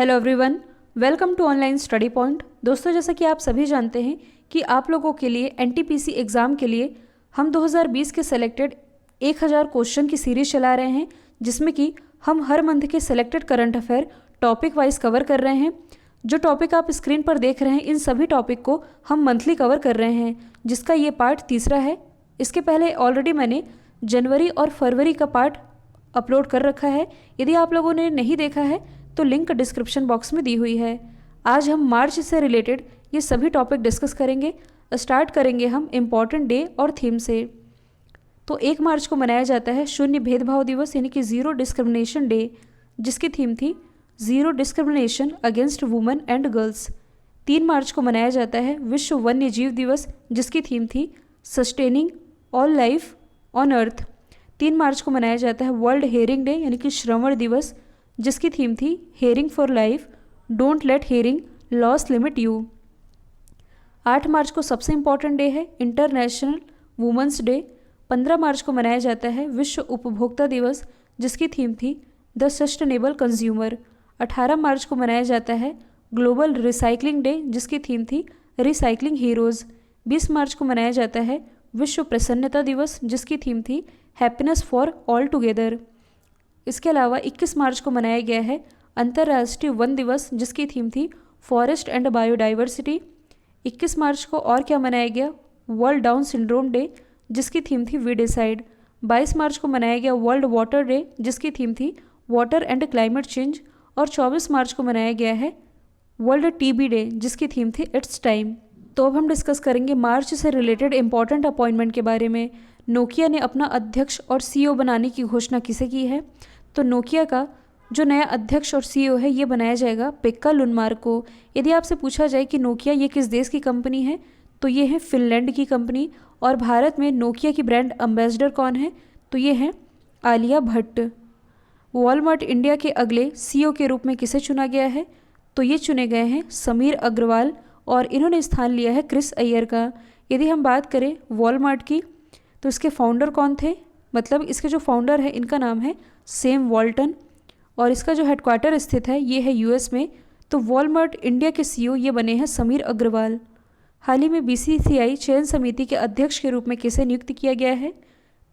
Hello everyone, welcome to online study point. दोस्तों, जैसा कि आप सभी जानते हैं कि आप लोगों के लिए एनटीपीसी एग्ज़ाम के लिए हम 2020 के सेलेक्टेड 1000 क्वेश्चन की सीरीज चला रहे हैं, जिसमें कि हम हर मंथ के selected current affair topic wise cover कर रहे हैं। जो टॉपिक आप स्क्रीन पर देख रहे हैं, इन सभी टॉपिक को हम मंथली कवर कर रहे हैं, जिसका ये पार्ट तीसरा है। इसके पहले ऑलरेडी मैंने जनवरी और फरवरी का पार्ट अपलोड कर रखा है। यदि आप लोगों ने नहीं देखा है तो लिंक डिस्क्रिप्शन बॉक्स में दी हुई है। आज हम मार्च से रिलेटेड ये सभी टॉपिक डिस्कस करेंगे। स्टार्ट करेंगे हम इम्पॉर्टेंट डे और थीम से। तो 1 मार्च को मनाया जाता है शून्य भेदभाव दिवस, यानी कि ज़ीरो डिस्क्रिमिनेशन डे, जिसकी थीम थी zero discrimination against women and girls. 3 मार्च को मनाया जाता है विश्व वन्य जीव दिवस, जिसकी थीम थी sustaining all life on earth. 3 मार्च को मनाया जाता है वर्ल्ड हेयरिंग डे, यानी कि श्रवण दिवस, जिसकी थीम थी hearing for life, don't let hearing loss limit you. 8 मार्च को सबसे इम्पॉर्टेंट डे है इंटरनेशनल वुमेंस डे। 15 मार्च को मनाया जाता है विश्व उपभोक्ता दिवस, जिसकी थीम थी द सस्टेनेबल कंज्यूमर। 18 मार्च को मनाया जाता है ग्लोबल रिसाइकलिंग डे, जिसकी थीम थी रिसाइकलिंग हीरोज़। 20 मार्च को मनाया जाता है विश्व प्रसन्नता दिवस, जिसकी थीम थी हैप्पीनेस फॉर ऑल टुगेदर। इसके अलावा 21 मार्च को मनाया गया है अंतर्राष्ट्रीय वन दिवस, जिसकी थीम थी फॉरेस्ट एंड बायोडाइवर्सिटी। 21 मार्च को और क्या मनाया गया, वर्ल्ड डाउन सिंड्रोम डे, जिसकी थीम थी वी डिसाइड। 22 मार्च को मनाया गया वर्ल्ड वाटर डे, जिसकी थीम थी वाटर एंड क्लाइमेट चेंज। और 24 मार्च को मनाया गया है वर्ल्ड टीबी डे, जिसकी थीम थी इट्स टाइम। तो अब हम डिस्कस करेंगे मार्च से रिलेटेड इंपॉर्टेंट अपॉइंटमेंट के बारे में। नोकिया ने अपना अध्यक्ष और सीईओ बनाने की घोषणा किसे की है? तो नोकिया का जो नया अध्यक्ष और सीईओ है, ये बनाया जाएगा पेक्का लुनमार्क को। यदि आपसे पूछा जाए कि नोकिया ये किस देश की कंपनी है, तो ये है फिनलैंड की कंपनी। और भारत में नोकिया की ब्रांड एम्बेसडर कौन है? तो ये है आलिया भट्ट। वॉलमार्ट इंडिया के अगले सीईओ के रूप में किसे चुना गया है? तो ये चुने गए हैं समीर अग्रवाल, और इन्होंने स्थान लिया है क्रिस अय्यर का। यदि हम बात करें वॉलमार्ट की, तो इसके फाउंडर कौन थे? मतलब इसके जो फाउंडर है, इनका नाम है सैम वॉल्टन, और इसका जो हेडक्वार्टर स्थित है ये है यूएस में। तो वॉलमार्ट इंडिया के सीईओ ये बने हैं समीर अग्रवाल। हाल ही में बीसीसीआई चयन समिति के अध्यक्ष के रूप में किसे नियुक्त किया गया है?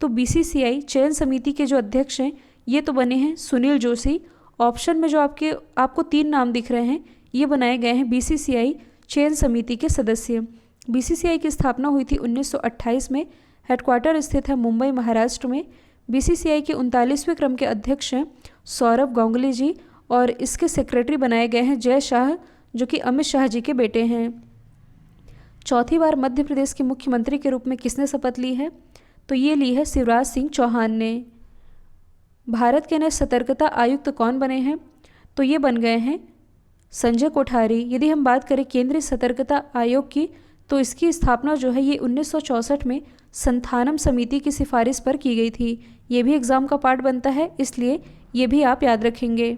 तो बीसीसीआई चयन समिति के जो अध्यक्ष हैं ये तो बने हैं सुनील जोशी। ऑप्शन में जो आपको 3 नाम दिख रहे हैं, ये बनाए गए हैं बीसीसीआई चयन समिति के सदस्य। बीसीसीआई की स्थापना हुई थी 1928 में। हेडक्वार्टर स्थित है मुंबई, महाराष्ट्र में। बीसीसीआई के 39वें क्रम के अध्यक्ष हैं सौरभ गांगुली जी, और इसके सेक्रेटरी बनाए गए हैं जय शाह, जो कि अमित शाह जी के बेटे हैं। चौथी बार मध्य प्रदेश के मुख्यमंत्री के रूप में किसने शपथ ली है? तो ये ली है शिवराज सिंह चौहान ने। भारत के नए सतर्कता आयुक्त कौन बने हैं? तो ये बन गए हैं संजय कोठारी। यदि हम बात करें केंद्रीय सतर्कता आयोग की, तो इसकी स्थापना जो है ये 1964 में संथानम समिति की सिफारिश पर की गई थी। ये भी एग्ज़ाम का पार्ट बनता है, इसलिए ये भी आप याद रखेंगे।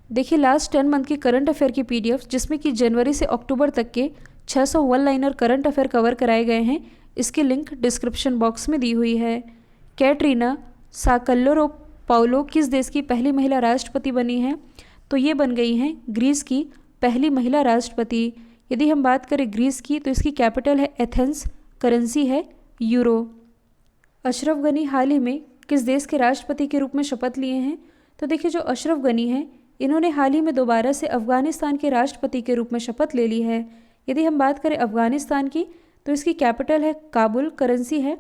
देखिए, लास्ट 10 मंथ की करंट अफेयर की पीडीएफ, जिसमें कि जनवरी से अक्टूबर तक के 600 one liner current affair cover कराए गए हैं, इसकी लिंक डिस्क्रिप्शन बॉक्स में दी हुई है। कैटरीना साकल्लोरोपाउलो किस देश की पहली महिला राष्ट्रपति बनी है? तो ये बन गई हैं ग्रीस की पहली महिला राष्ट्रपति। यदि हम बात करें ग्रीस की, तो इसकी कैपिटल है एथेंस, करेंसी है यूरो। अशरफ गनी हाल ही में किस देश के राष्ट्रपति के रूप में शपथ लिए हैं? तो देखिए, जो अशरफ गनी हैं, इन्होंने हाल ही में दोबारा से अफगानिस्तान के राष्ट्रपति के रूप में शपथ ले ली है। यदि हम बात करें अफगानिस्तान की, तो इसकी कैपिटल है काबुल, करेंसी है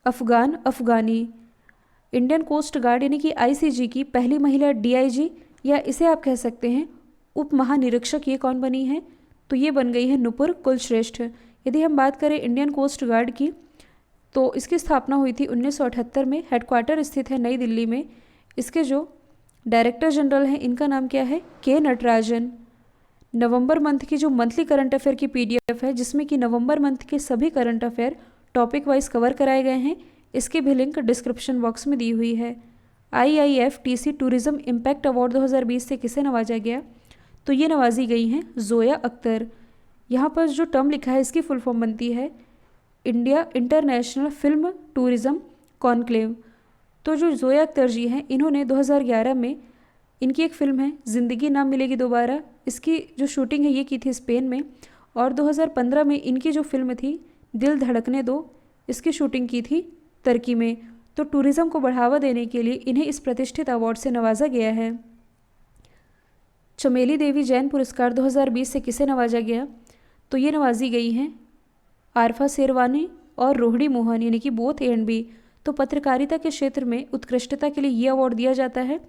अफगानी। इंडियन कोस्ट गार्ड यानी कि आईसीजी की पहली महिला डीआईजी, या इसे आप कह सकते हैं उप महानिरीक्षक, ये कौन बनी है? तो ये बन गई है नुपुर कुलश्रेष्ठ। यदि हम बात करें इंडियन कोस्ट गार्ड की, तो इसकी स्थापना हुई थी 1978 में। हेडक्वार्टर स्थित है नई दिल्ली में। इसके जो डायरेक्टर जनरल हैं, इनका नाम क्या है? के नटराजन। नवंबर मंथ की जो मंथली करंट अफेयर की पीडीएफ है, जिसमें कि नवंबर मंथ के सभी current affair topic wise cover कराए गए हैं, इसकी भी लिंक डिस्क्रिप्शन बॉक्स में दी हुई है। IIFTC टूरिज्म इम्पैक्ट अवार्ड 2020 से किसे नवाजा गया? तो ये नवाजी गई हैं जोया अख्तर। यहाँ पर जो टर्म लिखा है, इसकी फुल फॉर्म बनती है India international film tourism conclave. तो जो जोया अख्तर जी हैं, इन्होंने 2011 में इनकी एक फ़िल्म है ज़िंदगी ना मिलेगी दोबारा, इसकी जो शूटिंग है ये की थी स्पेन में। और 2015 में इनकी जो फिल्म थी दिल धड़कने दो, इसकी शूटिंग की थी तुर्की में। तो टूरिज़्म को बढ़ावा देने के लिए इन्हें इस प्रतिष्ठित अवार्ड से नवाजा गया है। चमेली देवी जैन पुरस्कार 2020 से किसे नवाजा गया? तो ये नवाजी गई हैं आरफा शेरवानी और रोहिणी मोहन, यानी कि बोथ ए एंड बी। तो पत्रकारिता के क्षेत्र में उत्कृष्टता के लिए ये अवार्ड दिया जाता है।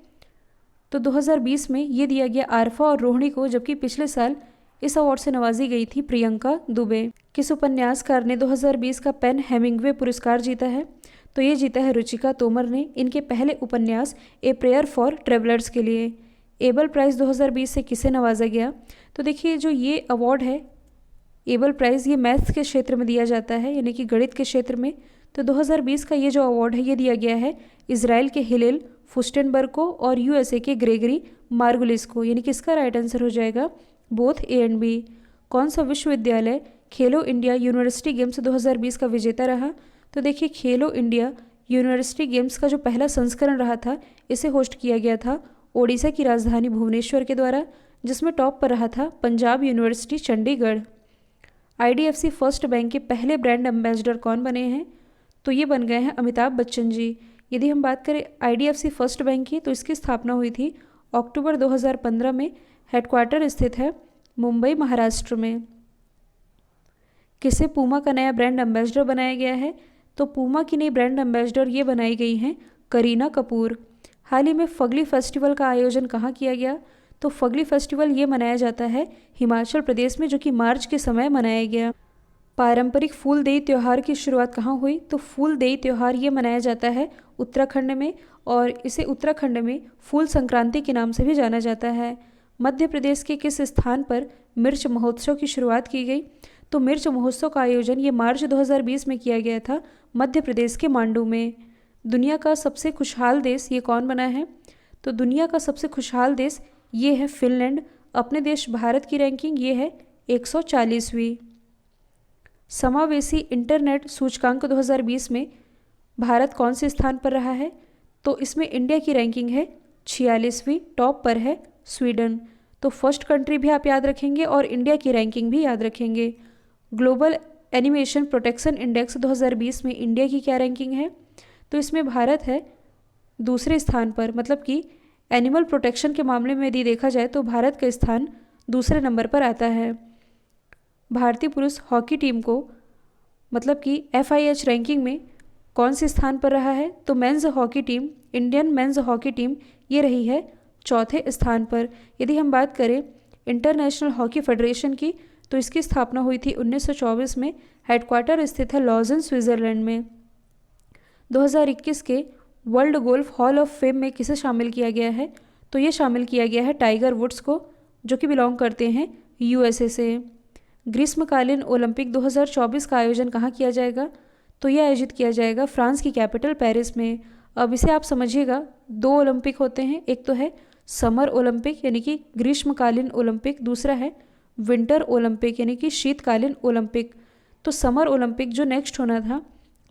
तो 2020 में ये दिया गया आरफा और रोहिणी को, जबकि पिछले साल इस अवार्ड से नवाजी गई थी प्रियंका दुबे। किस उपन्यासकार ने 2020 का पेन हेमिंग्वे पुरस्कार जीता है? तो ये जीता है रुचिका तोमर ने, इनके पहले उपन्यास ए प्रेयर फॉर ट्रेवलर्स के लिए। एबल प्राइज़ 2020 से किसे नवाजा गया? तो देखिए जो ये अवार्ड है एबल प्राइज़, ये मैथ्स के क्षेत्र में दिया जाता है, यानी कि गणित के क्षेत्र में। तो 2020 का ये जो अवार्ड है ये दिया गया है इजराइल के हिलेल फुस्टेनबर्ग को और यूएसए के ग्रेगरी मार्गुलिस को, यानी कि इसका राइट आंसर हो जाएगा बोथ ए एंड बी। कौन सा विश्वविद्यालय खेलो इंडिया यूनिवर्सिटी गेम्स 2020 का विजेता रहा? तो देखिए खेलो इंडिया यूनिवर्सिटी गेम्स का जो पहला संस्करण रहा था इसे होस्ट किया गया था ओडिशा की राजधानी भुवनेश्वर के द्वारा, जिसमें टॉप पर रहा था Punjab university Chandigarh. IDFC first bank के पहले ब्रांड एम्बेसडर कौन बने हैं? तो ये बन गए हैं अमिताभ बच्चन जी। यदि हम बात करें आईडीएफसी फर्स्ट बैंक की, तो इसकी स्थापना हुई थी अक्टूबर 2015 में। हेडक्वार्टर स्थित है मुंबई महाराष्ट्र में। किसे पूमा का नया ब्रांड एम्बेसडर बनाया गया है? तो पूमा की नई ब्रांड एम्बेसडर ये बनाई गई हैं करीना कपूर। हाल ही में फगली फेस्टिवल का आयोजन कहाँ किया गया? तो फगली फेस्टिवल ये मनाया जाता है हिमाचल प्रदेश में, जो कि मार्च के समय मनाया गया। पारंपरिक फूलदेई त्यौहार की शुरुआत कहाँ हुई? तो फूलदेई त्यौहार ये मनाया जाता है उत्तराखंड में, और इसे उत्तराखंड में फूल संक्रांति के नाम से भी जाना जाता है। मध्य प्रदेश के किस स्थान पर मिर्च महोत्सव की शुरुआत की गई? तो मिर्च महोत्सव का आयोजन ये मार्च 2020 में किया गया था मध्य प्रदेश के मांडू में। दुनिया का सबसे खुशहाल देश ये कौन बना है? तो दुनिया का सबसे खुशहाल देश ये है फिनलैंड। अपने देश भारत की रैंकिंग ये है 140वीं। समावेशी इंटरनेट सूचकांक 2020 में भारत कौन से स्थान पर रहा है? तो इसमें इंडिया की रैंकिंग है 46वीं, टॉप पर है स्वीडन। तो फर्स्ट कंट्री भी आप याद रखेंगे और इंडिया की रैंकिंग भी याद रखेंगे। ग्लोबल एनिमेशन प्रोटेक्शन इंडेक्स 2020 में इंडिया की क्या रैंकिंग है? तो इसमें भारत है दूसरे स्थान पर, मतलब कि एनिमल प्रोटेक्शन के मामले में यदि देखा जाए तो भारत का स्थान दूसरे नंबर पर आता है। भारतीय पुरुष हॉकी टीम को मतलब कि FIH रैंकिंग में कौन से स्थान पर रहा है? तो men's hockey team, Indian men's hockey team ये रही है चौथे स्थान पर। यदि हम बात करें इंटरनेशनल हॉकी फेडरेशन की, तो इसकी स्थापना हुई थी 1924 में। हेडक्वार्टर स्थित है लॉजन स्विट्जरलैंड में। 2021 के world golf hall of fame में किसे शामिल किया गया है? तो ये शामिल किया गया है टाइगर वुड्स को, जो कि बिलोंग करते हैं USA से। ग्रीष्मकालीन ओलंपिक 2024 का आयोजन कहाँ किया जाएगा? तो यह आयोजित किया जाएगा फ्रांस की कैपिटल पेरिस में। अब इसे आप समझिएगा, 2 ओलंपिक होते हैं, एक तो है समर ओलंपिक यानी कि ग्रीष्मकालीन ओलंपिक, दूसरा है विंटर ओलंपिक यानी कि शीतकालीन ओलंपिक। तो समर ओलंपिक जो नेक्स्ट होना था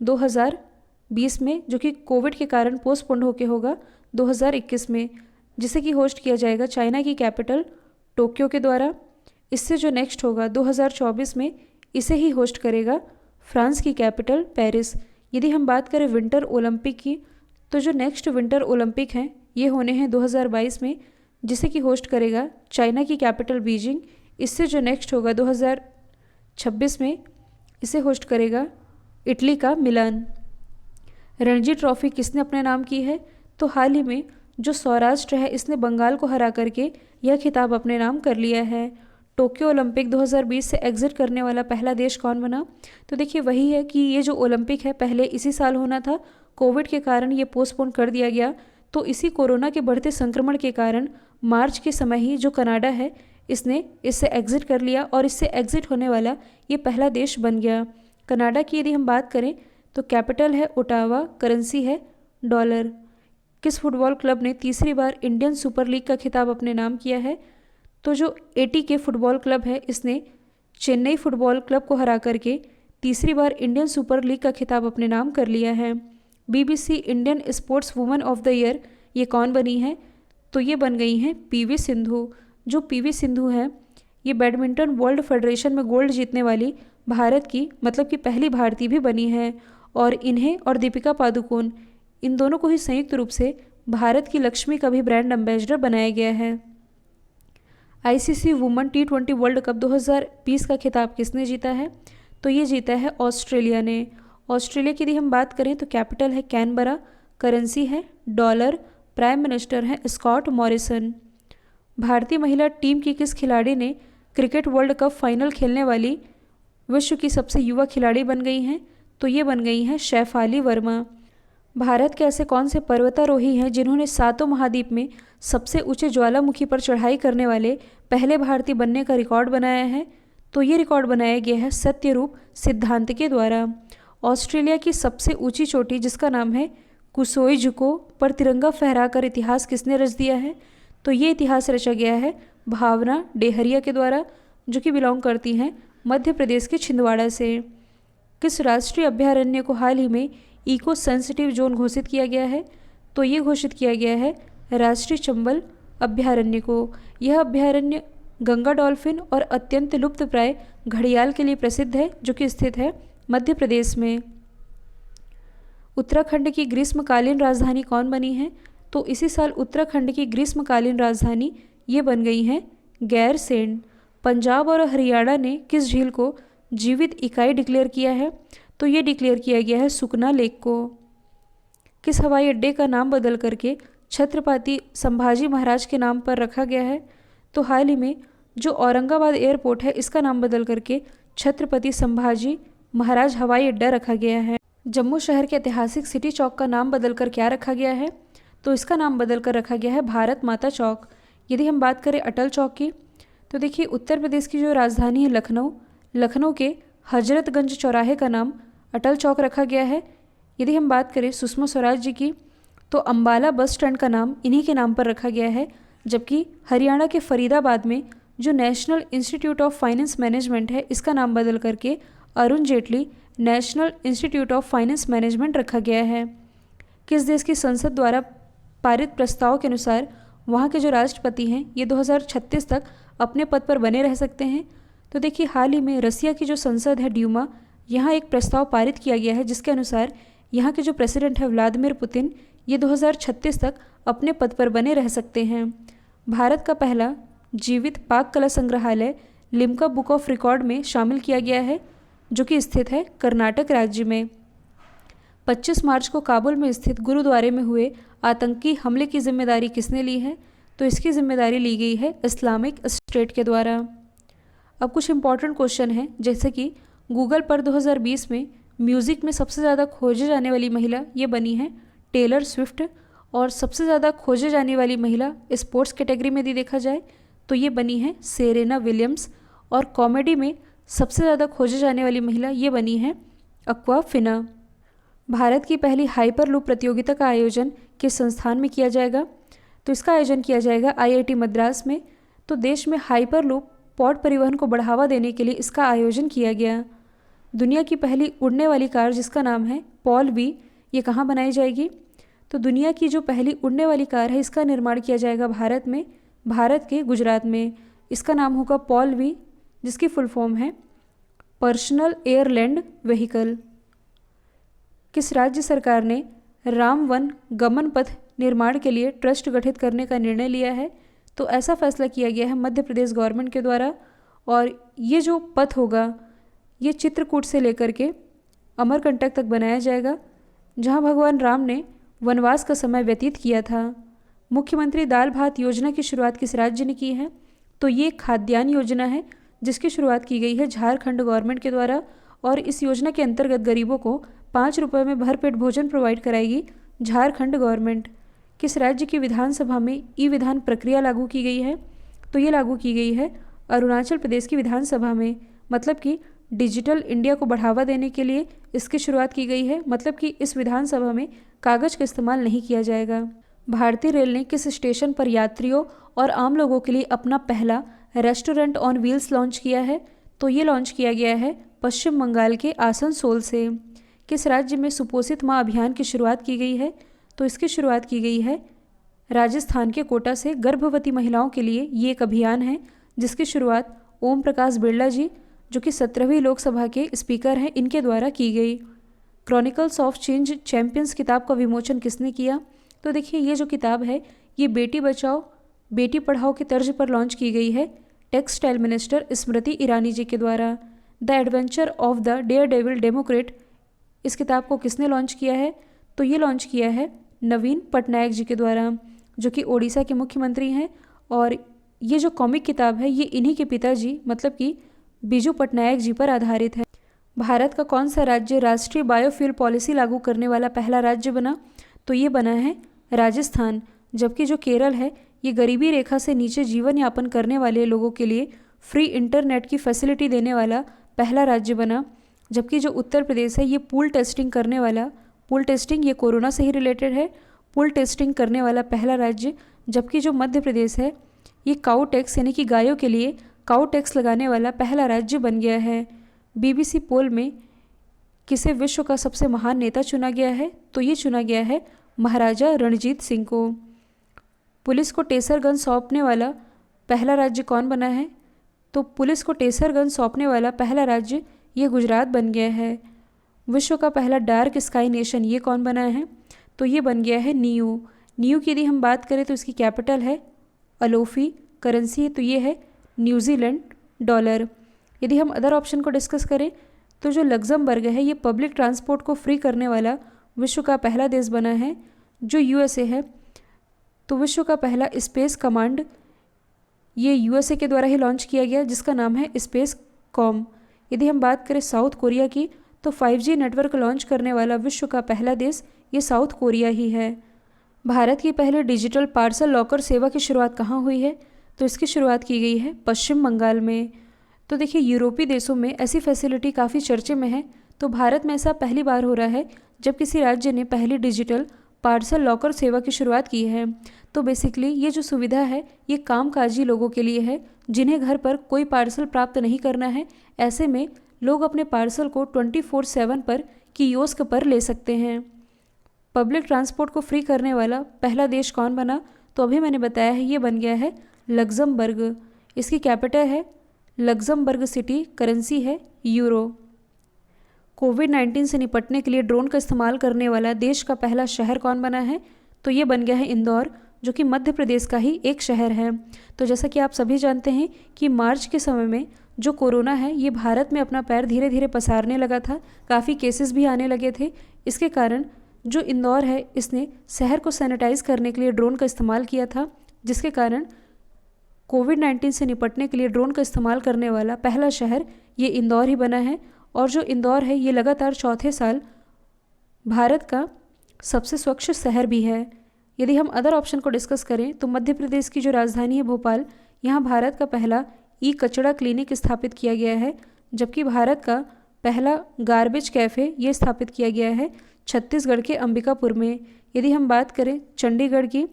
2020 में, जो कि कोविड के कारण पोस्टपोन्ड होके होगा 2021 में, जिसे कि होस्ट किया जाएगा चाइना की कैपिटल टोक्यो के द्वारा। इससे जो नेक्स्ट होगा 2024 में, इसे ही होस्ट करेगा फ्रांस की कैपिटल पेरिस। यदि हम बात करें विंटर ओलंपिक की, तो जो नेक्स्ट विंटर ओलंपिक हैं ये होने हैं 2022 में, जिसे कि होस्ट करेगा चाइना की कैपिटल बीजिंग। इससे जो नेक्स्ट होगा 2026 में, इसे होस्ट करेगा इटली का मिलान। रणजी ट्रॉफी किसने अपने नाम की है? तो हाल ही में जो सौराष्ट्र है इसने बंगाल को हरा करके यह खिताब अपने नाम कर लिया है। टोक्यो ओलंपिक 2020 से एग्जिट करने वाला पहला देश कौन बना? तो देखिए वही है कि ये जो ओलंपिक है पहले इसी साल होना था, कोविड के कारण ये पोस्टपोन कर दिया गया। तो इसी कोरोना के बढ़ते संक्रमण के कारण मार्च के समय ही जो कनाडा है इसने इससे एग्जिट कर लिया और इससे एग्जिट होने वाला ये पहला देश बन गया। कनाडा की यदि हम बात करें तो कैपिटल है ओटावा, करेंसी है डॉलर। किस फुटबॉल क्लब ने तीसरी बार इंडियन सुपर लीग का खिताब अपने नाम किया है? तो जो ATK फुटबॉल क्लब है इसने चेन्नई फुटबॉल क्लब को हरा करके तीसरी बार इंडियन सुपर लीग का खिताब अपने नाम कर लिया है। BBC Indian sports woman of the year ये कौन बनी है? तो ये बन गई हैं पीवी सिंधु। जो पीवी सिंधु है ये बैडमिंटन वर्ल्ड फेडरेशन में गोल्ड जीतने वाली भारत की मतलब कि पहली भारतीय भी बनी है। और इन्हें और दीपिका पादुकोण इन दोनों को ही संयुक्त रूप से भारत की लक्ष्मी का भी ब्रांड एम्बेसडर बनाया गया है। ICC women T20 world cup 2020 का खिताब किसने जीता है? तो ये जीता है ऑस्ट्रेलिया ने। ऑस्ट्रेलिया की यदि हम बात करें तो कैपिटल है कैनबरा, करेंसी है डॉलर, प्राइम मिनिस्टर है स्कॉट मॉरिसन। भारतीय महिला टीम की किस खिलाड़ी ने क्रिकेट वर्ल्ड कप फाइनल खेलने वाली विश्व की सबसे युवा खिलाड़ी बन गई हैं? तो ये बन गई हैं शेफाली वर्मा। भारत के ऐसे कौन से पर्वतारोही हैं जिन्होंने सातों महाद्वीप में सबसे ऊंचे ज्वालामुखी पर चढ़ाई करने वाले पहले भारतीय बनने का रिकॉर्ड बनाया है? तो ये रिकॉर्ड बनाया गया है सत्यरूप सिद्धांत के द्वारा। ऑस्ट्रेलिया की सबसे ऊंची चोटी जिसका नाम है कुसोईजुको पर तिरंगा फहराकर इतिहास किसने रच दिया है? तो ये इतिहास रचा गया है भावना डेहरिया के द्वारा, जो कि बिलोंग करती हैं मध्य प्रदेश के छिंदवाड़ा से। किस राष्ट्रीय अभयारण्य को हाल ही में इको सेंसिटिव जोन घोषित किया गया है? तो ये घोषित किया गया है राष्ट्रीय चंबल अभयारण्य को। यह अभयारण्य गंगा डॉल्फिन और अत्यंत लुप्तप्राय घड़ियाल के लिए प्रसिद्ध है, जो कि स्थित है मध्य प्रदेश में। उत्तराखंड की ग्रीष्मकालीन राजधानी कौन बनी है? तो इसी साल उत्तराखंड की ग्रीष्मकालीन राजधानी ये बन गई है गैरसेंण। पंजाब और हरियाणा ने किस झील को जीवित इकाई डिक्लेयर किया है? तो ये डिक्लेयर किया गया है सुकना लेक को। किस हवाई अड्डे का नाम बदल करके छत्रपति संभाजी महाराज के नाम पर रखा गया है? तो हाल ही में जो औरंगाबाद एयरपोर्ट है इसका नाम बदल करके छत्रपति संभाजी महाराज हवाई अड्डा रखा गया है। जम्मू शहर के ऐतिहासिक सिटी चौक का नाम बदलकर क्या रखा गया है? तो इसका नाम बदलकर रखा गया है भारत माता चौक। यदि हम बात करें अटल चौक की तो देखिए उत्तर प्रदेश की जो राजधानी है लखनऊ, लखनऊ के हजरतगंज चौराहे का नाम अटल चौक रखा गया है। यदि हम बात करें सुषमा स्वराज जी की तो अंबाला बस स्टैंड का नाम इन्हीं के नाम पर रखा गया है। जबकि हरियाणा के फरीदाबाद में जो national institute of finance management है इसका नाम बदल करके Arun Jaitley national institute of finance management रखा गया है। किस देश की संसद द्वारा पारित प्रस्ताव के अनुसार वहाँ के जो राष्ट्रपति हैं ये 2036 तक अपने पद पर बने रह सकते हैं? तो देखिए हाल ही में रसिया की जो संसद है ड्यूमा, यहाँ एक प्रस्ताव पारित किया गया है जिसके अनुसार यहाँ के जो प्रेसिडेंट है व्लादिमीर पुतिन ये 2036 तक अपने पद पर बने रह सकते हैं। भारत का पहला जीवित पाक कला संग्रहालय लिम्का बुक ऑफ रिकॉर्ड में शामिल किया गया है, जो कि स्थित है कर्नाटक राज्य में। 25 मार्च को काबुल में स्थित गुरुद्वारे में हुए आतंकी हमले की जिम्मेदारी किसने ली है? तो इसकी जिम्मेदारी ली गई है इस्लामिक स्टेट के द्वारा। अब कुछ इंपॉर्टेंट क्वेश्चन हैं, जैसे कि गूगल पर 2020 में म्यूज़िक में सबसे ज़्यादा खोजे जाने वाली महिला ये बनी है टेलर स्विफ्ट, और सबसे ज़्यादा खोजे जाने वाली महिला स्पोर्ट्स कैटेगरी में यदि देखा जाए तो ये बनी है सेरेना विलियम्स, और कॉमेडी में सबसे ज़्यादा खोजे जाने वाली महिला ये बनी है अक्वाफिना। भारत की पहली हाइपरलूप प्रतियोगिता का आयोजन किस संस्थान में किया जाएगा? तो इसका आयोजन किया जाएगा IIT मद्रास में। तो देश में हाइपरलूप पॉड परिवहन को बढ़ावा देने के लिए इसका आयोजन किया गया। दुनिया की पहली उड़ने वाली कार जिसका नाम है पॉल वी, ये कहाँ बनाई जाएगी? तो दुनिया की जो पहली उड़ने वाली कार है इसका निर्माण किया जाएगा भारत में, भारत के गुजरात में। इसका नाम होगा पॉल वी, जिसकी फुल फॉर्म है पर्सनल एयरलैंड व्हीकल। किस राज्य सरकार ने राम वन गमन पथ निर्माण के लिए ट्रस्ट गठित करने का निर्णय लिया है? तो ऐसा फैसला किया गया है मध्य प्रदेश गवर्नमेंट के द्वारा। और ये जो पथ होगा ये चित्रकूट से लेकर के अमरकंटक तक बनाया जाएगा, जहां भगवान राम ने वनवास का समय व्यतीत किया था। मुख्यमंत्री दाल भात योजना की शुरुआत किस राज्य ने की है? तो ये खाद्यान्न योजना है जिसकी शुरुआत की गई है झारखंड गवर्नमेंट के द्वारा, और इस योजना के अंतर्गत गरीबों को 5 रुपये में भरपेट भोजन प्रोवाइड कराएगी झारखंड गवर्नमेंट। किस राज्य की विधानसभा में ई विधान प्रक्रिया लागू की गई है? तो ये लागू की गई है अरुणाचल प्रदेश की विधानसभा में। मतलब कि डिजिटल इंडिया को बढ़ावा देने के लिए इसकी शुरुआत की गई है। मतलब कि इस विधानसभा में कागज़ का इस्तेमाल नहीं किया जाएगा। भारतीय रेल ने किस स्टेशन पर यात्रियों और आम लोगों के लिए अपना पहला रेस्टोरेंट ऑन व्हील्स लॉन्च किया है? तो ये लॉन्च किया गया है पश्चिम बंगाल के आसनसोल से। किस राज्य में सुपोषित माँ अभियान की शुरुआत की गई है? तो इसकी शुरुआत की गई है राजस्थान के कोटा से गर्भवती महिलाओं के लिए ये एक अभियान है जिसकी शुरुआत ओम प्रकाश बिरला जी, जो कि 17वीं लोकसभा के स्पीकर हैं, इनके द्वारा की गई। क्रॉनिकल्स ऑफ चेंज चैंपियंस किताब का विमोचन किसने किया? तो देखिए, ये जो किताब है ये बेटी बचाओ बेटी पढ़ाओ के तर्ज पर लॉन्च की गई है टेक्सटाइल मिनिस्टर स्मृति ईरानी जी के द्वारा। The adventure of the daredevil democrat, इस किताब को किसने लॉन्च किया है? तो ये लॉन्च किया है नवीन पटनायक जी के द्वारा, जो कि ओडिशा के मुख्यमंत्री हैं। और ये जो कॉमिक किताब है ये इन्हीं के पिताजी मतलब कि बीजू पटनायक जी पर आधारित है। भारत का कौन सा राज्य राष्ट्रीय बायोफ्यूल पॉलिसी लागू करने वाला पहला राज्य बना? तो ये बना है राजस्थान। जबकि जो केरल है ये गरीबी रेखा से नीचे जीवन यापन करने वाले लोगों के लिए फ्री इंटरनेट की फैसिलिटी देने वाला पहला राज्य बना। जबकि जो उत्तर प्रदेश है ये पूल टेस्टिंग करने वाला, पूल टेस्टिंग ये कोरोना से ही रिलेटेड है, पूल टेस्टिंग करने वाला पहला राज्य। जबकि जो मध्य प्रदेश है ये काऊ टैक्स यानी कि गायों के लिए काऊ टैक्स लगाने वाला पहला राज्य बन गया है। बीबीसी पोल में किसे विश्व का सबसे महान नेता चुना गया है? तो ये चुना गया है महाराजा रणजीत सिंह को। पुलिस को टेसर गन सौंपने वाला पहला राज्य कौन बना है? तो पुलिस को टेसर गन सौंपने वाला पहला राज्य ये गुजरात बन गया है। विश्व का पहला डार्क स्काई नेशन ये कौन बना है? तो ये बन गया है नीयू। नीयू की यदि हम बात करें तो इसकी कैपिटल है अलोफी, करेंसी तो ये है न्यूजीलैंड डॉलर। यदि हम अदर ऑप्शन को डिस्कस करें तो जो लग्जमबर्ग है ये पब्लिक ट्रांसपोर्ट को फ्री करने वाला विश्व का पहला देश बना है। जो यूएसए है तो विश्व का पहला स्पेस कमांड ये यूएसए के द्वारा ही लॉन्च किया गया जिसका नाम है स्पेस कॉम। यदि हम बात करें साउथ कोरिया की तो 5G नेटवर्क लॉन्च करने वाला विश्व का पहला देश ये साउथ कोरिया ही है। भारत की पहले डिजिटल पार्सल लॉकर सेवा की शुरुआत कहाँ हुई है? तो इसकी शुरुआत की गई है पश्चिम बंगाल में। तो देखिए, यूरोपीय देशों में ऐसी फैसिलिटी काफ़ी चर्चे में है, तो भारत में ऐसा पहली बार हो रहा है जब किसी राज्य ने पहली डिजिटल पार्सल लॉकर सेवा की शुरुआत की है। तो बेसिकली ये जो सुविधा है ये कामकाजी लोगों के लिए है जिन्हें घर पर कोई पार्सल प्राप्त नहीं करना है। ऐसे में लोग अपने पार्सल को 24/7 पर कियोस्क पर ले सकते हैं। पब्लिक ट्रांसपोर्ट को फ्री करने वाला पहला देश कौन बना? तो अभी मैंने बताया है ये बन गया है लग्जमबर्ग। इसकी कैपिटल है लग्जमबर्ग सिटी, करेंसी है यूरो। कोविड-19 से निपटने के लिए ड्रोन का इस्तेमाल करने वाला देश का पहला शहर कौन बना है? तो ये बन गया है इंदौर, जो कि मध्य प्रदेश का ही एक शहर है। तो जैसा कि आप सभी जानते हैं कि मार्च के समय में जो कोरोना है ये भारत में अपना पैर धीरे धीरे पसारने लगा था, काफ़ी केसेस भी आने लगे थे। इसके कारण जो इंदौर है इसने शहर को सैनिटाइज करने के लिए ड्रोन का इस्तेमाल किया था, जिसके कारण कोविड-19 से निपटने के लिए ड्रोन का इस्तेमाल करने वाला पहला शहर ये इंदौर ही बना है। और जो इंदौर है ये लगातार चौथे साल भारत का सबसे स्वच्छ शहर भी है। यदि हम अदर ऑप्शन को डिस्कस करें तो मध्य प्रदेश की जो राजधानी है भोपाल, यहाँ भारत का पहला ई कचरा क्लिनिक स्थापित किया गया है। जबकि भारत का पहला गार्बेज कैफ़े ये स्थापित किया गया है छत्तीसगढ़ के अंबिकापुर में। यदि हम बात करें चंडीगढ़ की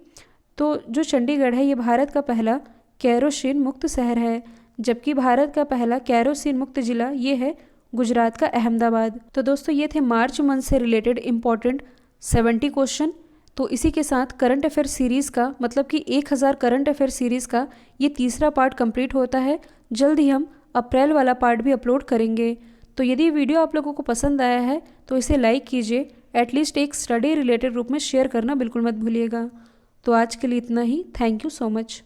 तो जो चंडीगढ़ है ये भारत का पहला केरोसिन मुक्त शहर है। जबकि भारत का पहला केरोसिन मुक्त जिला ये है गुजरात का अहमदाबाद। तो दोस्तों ये थे मार्च मंथ से रिलेटेड इम्पॉर्टेंट 70 क्वेश्चन। तो इसी के साथ करंट अफेयर सीरीज़ का मतलब कि 1000 करंट अफेयर सीरीज़ का ये तीसरा पार्ट कंप्लीट होता है। जल्द ही हम अप्रैल वाला पार्ट भी अपलोड करेंगे। तो यदि वीडियो आप लोगों को पसंद आया है तो इसे लाइक कीजिए, एटलीस्ट एक स्टडी रिलेटेड रूप में शेयर करना बिल्कुल मत भूलिएगा। तो आज के लिए इतना ही। Thank you so much.